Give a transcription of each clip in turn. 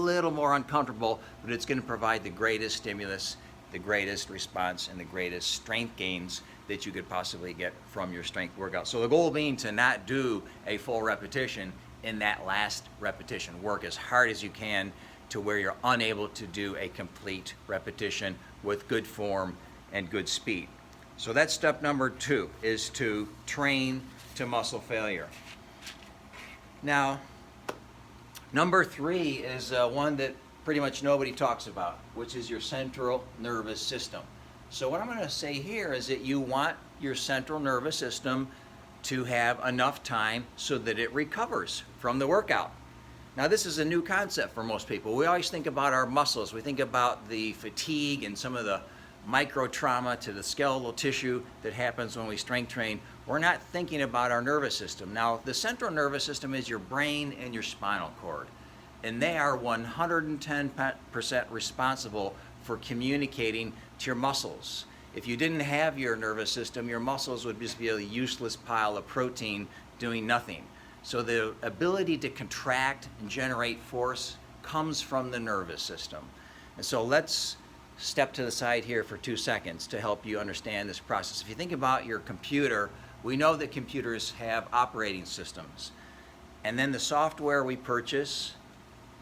little more uncomfortable, but it's going to provide the greatest stimulus, the greatest response, and the greatest strength gains that you could possibly get from your strength workout. So the goal being to not do a full repetition in that last repetition. Work as hard as you can to where you're unable to do a complete repetition with good form and good speed. So that's step number 2, is to train to muscle failure. Now, number 3 is one that pretty much nobody talks about, which is your central nervous system. So what I'm going to say here is that you want your central nervous system to have enough time so that it recovers from the workout. Now, this is a new concept for most people. We always think about our muscles. We think about the fatigue and some of the micro trauma to the skeletal tissue that happens when we strength train. We're not thinking about our nervous system. Now, the central nervous system is your brain and your spinal cord, and they are 110% responsible for communicating to your muscles. If you didn't have your nervous system, your muscles would just be a useless pile of protein doing nothing. So the ability to contract and generate force comes from the nervous system. And so let's step to the side here for 2 seconds to help you understand this process. If you think about your computer, we know that computers have operating systems. And then the software we purchase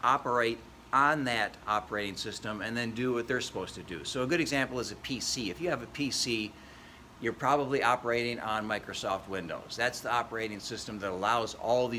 operate on that operating system and then do what they're supposed to do. So a good example is a PC. If you have a PC, you're probably operating on Microsoft Windows. That's the operating system that allows all these